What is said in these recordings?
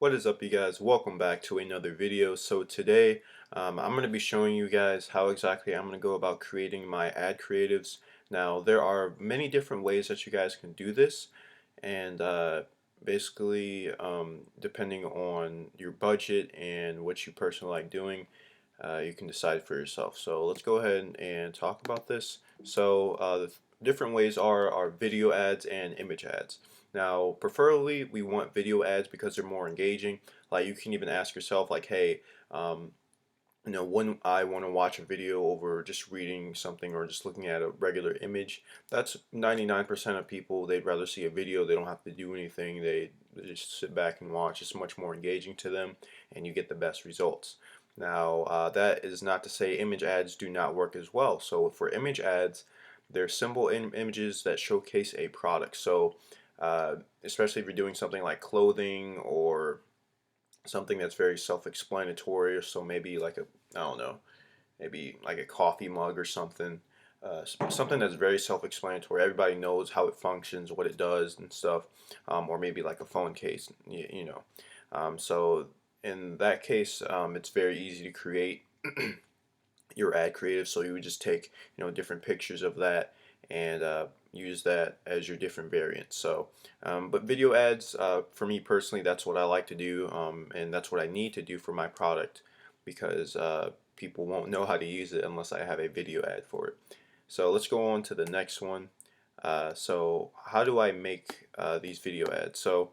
What is up, you guys? Welcome back to another video. So today I'm going to be showing you guys how exactly I'm going to go about creating my ad creatives. Now there are many different ways that you guys can do this, and basically depending on your budget and what you personally like doing, you can decide for yourself. So let's go ahead and talk about this. So the different ways are video ads and image ads. Now, preferably, we want video ads because they're more engaging. Like, you can even ask yourself, like, hey, um, when I want to watch a video over just reading something or just looking at a regular image, that's 99% of people. They'd rather see a video. They don't have to do anything. They just sit back and watch. It's much more engaging to them, and you get the best results. Now, that is not to say image ads do not work as well. So for image ads, they're simple images that showcase a product. So especially if you're doing something like clothing or something that's very self-explanatory, or so maybe like I don't know, maybe like a coffee mug or something. Something that's very self-explanatory. Everybody knows how it functions, what it does, and stuff. Or maybe like a phone case, So in that case, it's very easy to create your ad creative. So you would just take different pictures of that and use that as your different variants. So, but video ads, for me personally, that's what I like to do, and that's what I need to do for my product because people won't know how to use it unless I have a video ad for it. So let's go on to the next one. So how do I make these video ads? So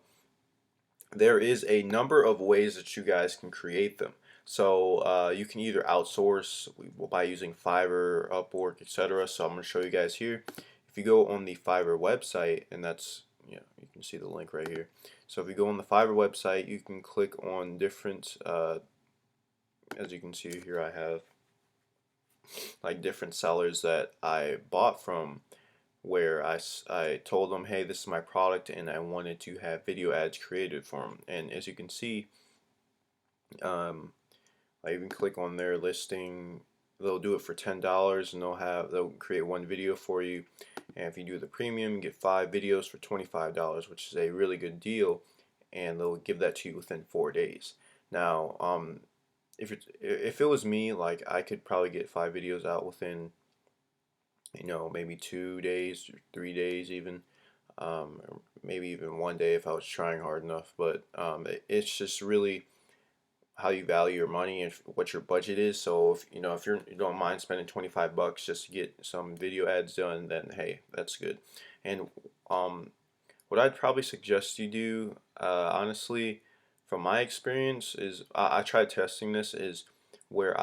there is a number of ways that you guys can create them. So you can either outsource by using Fiverr, Upwork, etc. So I'm going to show you guys here. If you go on the Fiverr website, and that's, you can see the link right here. So if you go on the Fiverr website, you can click on different, as you can see here, I have like different sellers that I bought from, where I told them, hey, this is my product and I wanted to have video ads created for them. And as you can see, um, I even click on their listing. They'll do it for $10 and they'll create one video for you. And if you do the premium, you get 5 videos for $25, which is a really good deal, and they'll give that to you within 4 days. Now, if it was me, like, I could probably get 5 videos out within maybe 2 days or 3 days even, or maybe even 1 day if I was trying hard enough. But it's just really how you value your money and what your budget is. So if you don't mind spending $25 just to get some video ads done, then hey, that's good. And what I'd probably suggest you do, honestly, from my experience, is I tried testing this, is where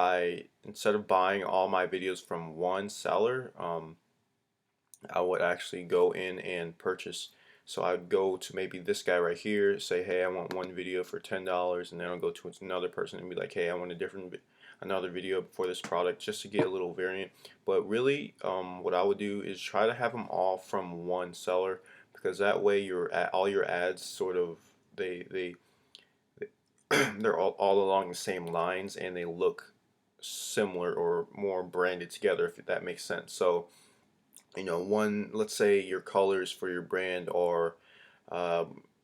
instead of buying all my videos from one seller, I would actually go in and purchase. So I'd go to maybe this guy right here, say, hey, I want one video for $10, and then I'll go to another person and be like, hey, I want another video for this product, just to get a little variant. But really, what I would do is try to have them all from one seller, because that way all your ads sort of they're all along the same lines, and they look similar or more branded together, if that makes sense. So let's say your colors for your brand are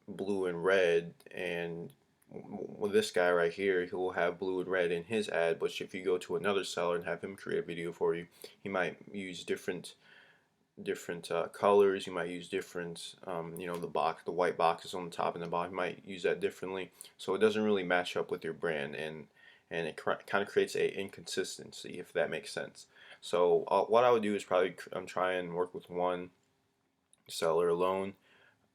blue and red, and with this guy right here, he will have blue and red in his ad. But if you go to another seller and have him create a video for you, he might use different colors. You might use different, the white boxes on the top and the bottom. You might use that differently, so it doesn't really match up with your brand, and it kind of creates a inconsistency, if that makes sense. So what I would do is probably try and work with one seller alone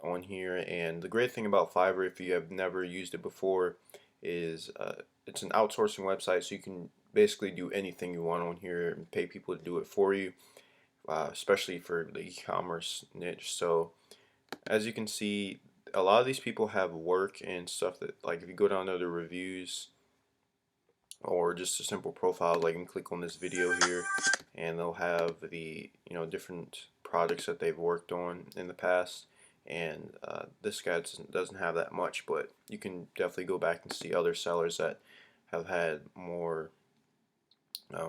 on here. And the great thing about Fiverr, if you have never used it before, is it's an outsourcing website, so you can basically do anything you want on here and pay people to do it for you, especially for the e-commerce niche. So as you can see, a lot of these people have work and stuff that, like, if you go down to the reviews or just a simple profile, like, you can click on this video here and they'll have the different projects that they've worked on in the past. And this guy doesn't have that much, but you can definitely go back and see other sellers that have had more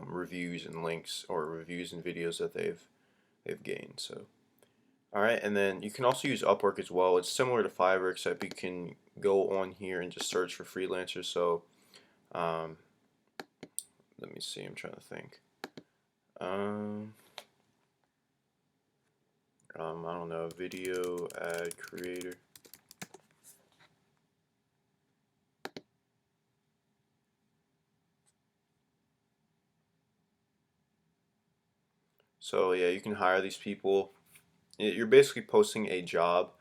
reviews and links, or reviews and videos that they've gained. So alright, and then you can also use Upwork as well. It's similar to Fiverr, except you can go on here and just search for freelancers. So um, let me see, I'm trying to think. Um, I don't know, video ad creator. So yeah, you can hire these people. You're basically posting a job.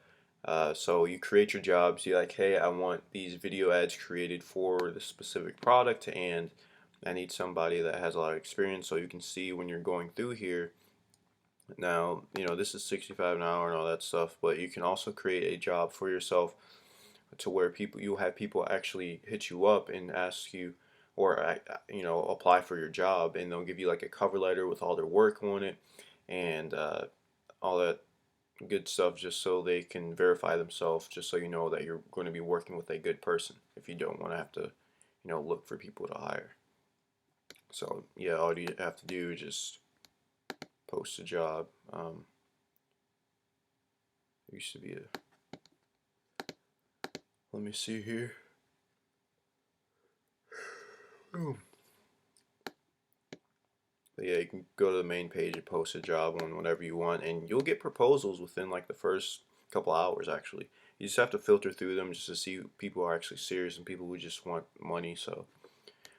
So you create your jobs. You're like, hey, I want these video ads created for this specific product, and I need somebody that has a lot of experience. So you can see when you're going through here. Now, this is 65 an hour and all that stuff, but you can also create a job for yourself to where you'll have people actually hit you up and ask you, or apply for your job, and they'll give you like a cover letter with all their work on it, and all that good stuff, just so they can verify themselves, just so you know that you're going to be working with a good person if you don't want to have to look for people to hire. So yeah, all you have to do is just post a job. There used to be a, let me see here. Ooh. But yeah, you can go to the main page and post a job on whatever you want, and you'll get proposals within like the first couple hours. Actually, you just have to filter through them just to see people are actually serious and people who just want money. So,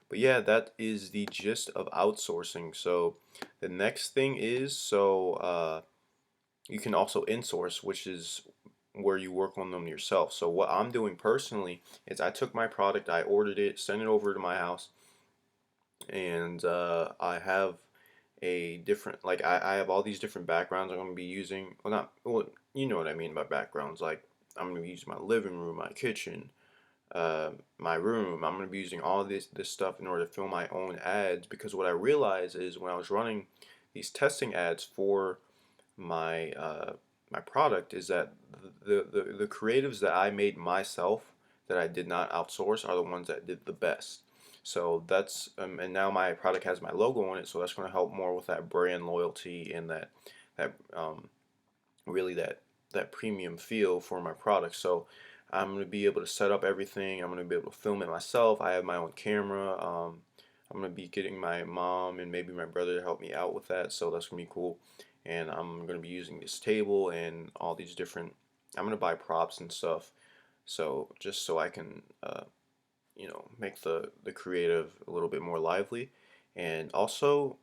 but yeah, that is the gist of outsourcing. So the next thing is, you can also insource, which is where you work on them yourself. So what I'm doing personally is I took my product, I ordered it, sent it over to my house, and I have a different, like, I have all these different backgrounds I'm going to be using. Well, not, well, you know what I mean by backgrounds. Like, I'm going to be using my living room, my kitchen, my room. I'm going to be using all this stuff in order to film my own ads, because what I realized is when I was running these testing ads for my my product, is that the creatives that I made myself, that I did not outsource, are the ones that did the best. So that's and now my product has my logo on it, so that's going to help more with that brand loyalty and that really that premium feel for my product. So I'm going to be able to set up everything. I'm going to be able to film it myself. I have my own camera. I'm going to be getting my mom and maybe my brother to help me out with that, so that's going to be cool. And I'm going to be using this table and all these different, I'm going to buy props and stuff, so just so I can make the creative a little bit more lively. And also,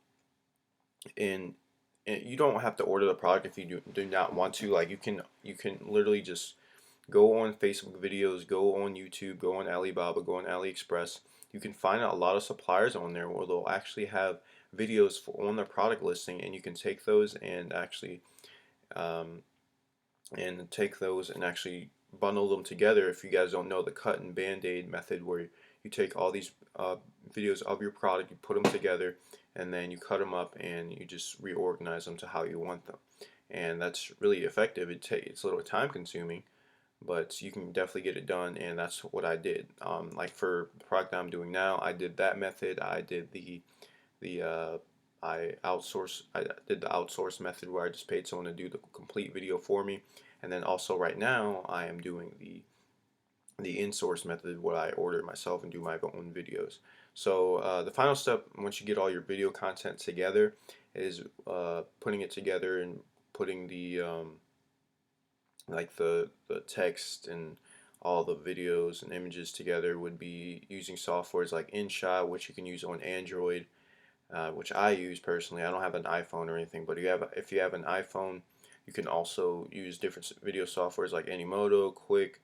in and you don't have to order the product if you do not want to. Like, you can literally just go on Facebook videos, go on YouTube, go on Alibaba, go on AliExpress. You can find a lot of suppliers on there where they'll actually have videos on their product listing, and you can take those and actually um, actually bundle them together. If you guys don't know the cut and band-aid method, where you take all these videos of your product, you put them together, and then you cut them up and you just reorganize them to how you want them. And that's really effective. It's a little time consuming, but you can definitely get it done, and that's what I did. Like for the product I'm doing now, I did that method. I did the I did the outsource method, where I just paid someone to do the complete video for me. And then also right now I am doing the in-source method, where I order it myself and do my own videos. So the final step, once you get all your video content together, is putting it together and putting the like the text and all the videos and images together, would be using softwares like InShot, which you can use on Android, which I use personally. I don't have an iPhone or anything, but if you have an iPhone, you can also use different video softwares like Animoto, Quick,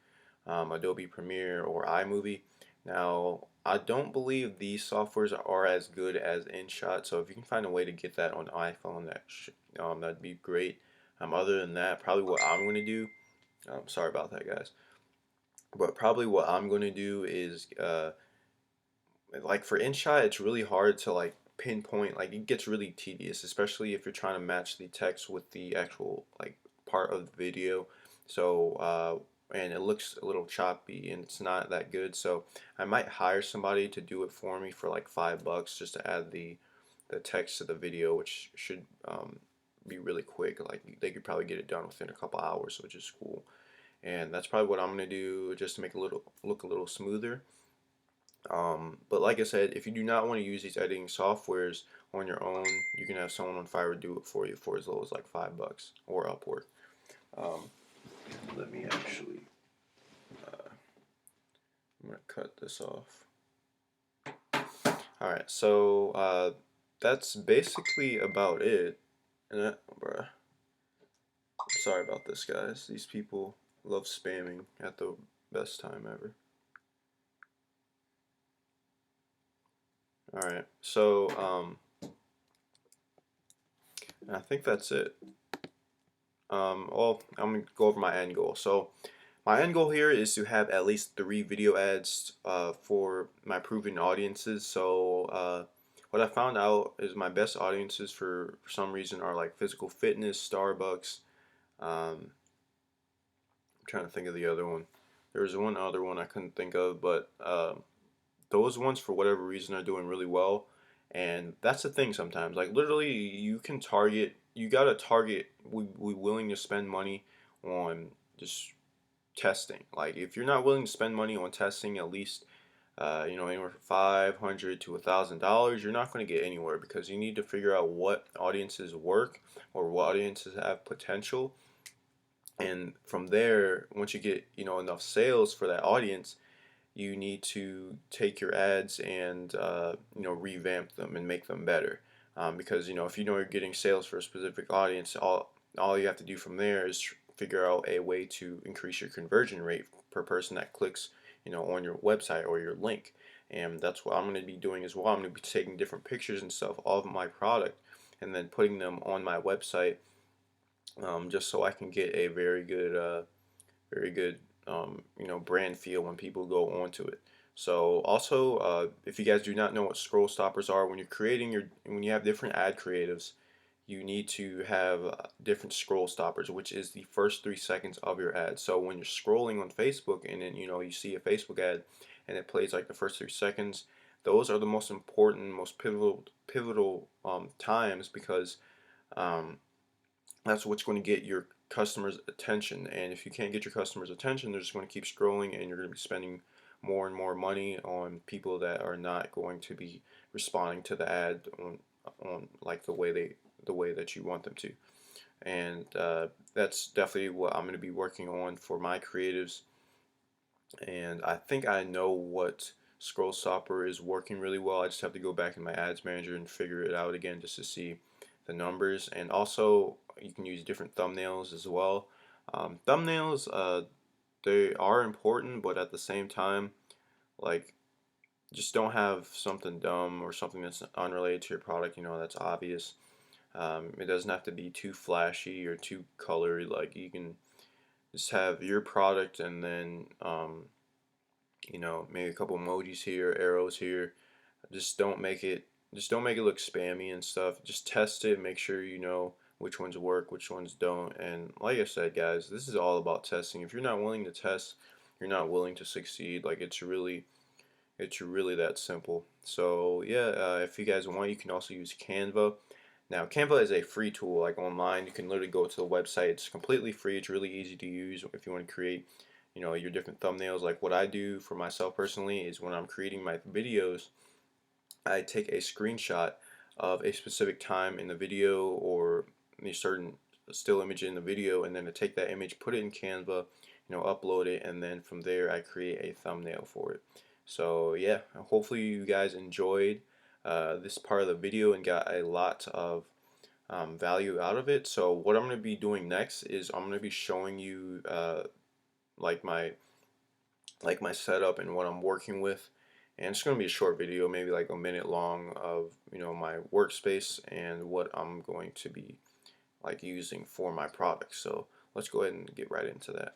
Adobe Premiere, or iMovie. Now, I don't believe these softwares are as good as InShot, so if you can find a way to get that on iPhone, that'd be great. Other than that, probably what I'm going to do, sorry about that, guys, but probably what I'm going to do is like for InShot, it's really hard to like pinpoint. Like, it gets really tedious, especially if you're trying to match the text with the actual like part of the video. So and it looks a little choppy and it's not that good. So I might hire somebody to do it for me for like $5 just to add the text to the video, which should be really quick. Like, they could probably get it done within a couple hours, which is cool. and that's probably what I'm gonna do just to make it look a little smoother. But like I said, if you do not want to use these editing softwares on your own, you can have someone on Fiverr do it for you for as low as like $5 or Upwork. Um, Let me actually, I'm gonna cut this off. All right, so that's basically about it. And bruh, sorry about this, guys. These people love spamming at the best time ever. All right, so I think that's it. Well, I'm gonna go over my end goal. So my end goal here is to have at least 3 video ads for my proven audiences. So what I found out is my best audiences for some reason are like physical fitness, Starbucks. I'm trying to think of the other one. There was one other one I couldn't think of, but those ones for whatever reason are doing really well. And that's the thing sometimes. Like literally, you can target. You gotta target. We willing to spend money on just testing. Like if you're not willing to spend money on testing, at least anywhere from $500 to $1,000, you're not going to get anywhere because you need to figure out what audiences work or what audiences have potential, and from there, once you get enough sales for that audience, you need to take your ads and revamp them and make them better. Because if you're getting sales for a specific audience, all you have to do from there is figure out a way to increase your conversion rate per person that clicks on your website or your link. And that's what I'm going to be doing as well. I'm going to be taking different pictures and stuff of my product and then putting them on my website, just so I can get a very good brand feel when people go onto it. So also, if you guys do not know what scroll stoppers are, when you have different ad creatives, you need to have different scroll stoppers, which is the first 3 seconds of your ad. So when you're scrolling on Facebook and then you see a Facebook ad and it plays like the first 3 seconds, those are the most important, most pivotal times, because um, that's what's going to get your customers' attention. And if you can't get your customers' attention, they're just going to keep scrolling, and you're going to be spending more and more money on people that are not going to be responding to the ad on like the way that you want them to. And that's definitely what I'm going to be working on for my creatives. And I think I know what scroll stopper is working really well. I just have to go back in my ads manager and figure it out again just to see the numbers. And also, you can use different thumbnails as well. Thumbnails, they are important, but at the same time, like, just don't have something dumb or something that's unrelated to your product, that's obvious. It doesn't have to be too flashy or too colored. Like, you can just have your product and then maybe a couple emojis here, arrows here. Just don't make it look spammy and stuff. Just test it, make sure you know which ones work, which ones don't. And like I said, guys, this is all about testing. If you're not willing to test, you're not willing to succeed. Like it's really that simple. So yeah, if you guys want, you can also use Canva. Now, Canva is a free tool. Like online, you can literally go to the website. It's completely free. It's really easy to use if you want to create, your different thumbnails. Like what I do for myself personally is when I'm creating my videos, I take a screenshot of a specific time in the video or a certain still image in the video, and then I take that image, put it in Canva, upload it, and then from there I create a thumbnail for it. So yeah, hopefully you guys enjoyed this part of the video and got a lot of value out of it. So what I'm going to be doing next is I'm going to be showing you like my setup and what I'm working with. And it's going to be a short video, maybe like a minute long, of my workspace and what I'm going to be like using for my products. So let's go ahead and get right into that.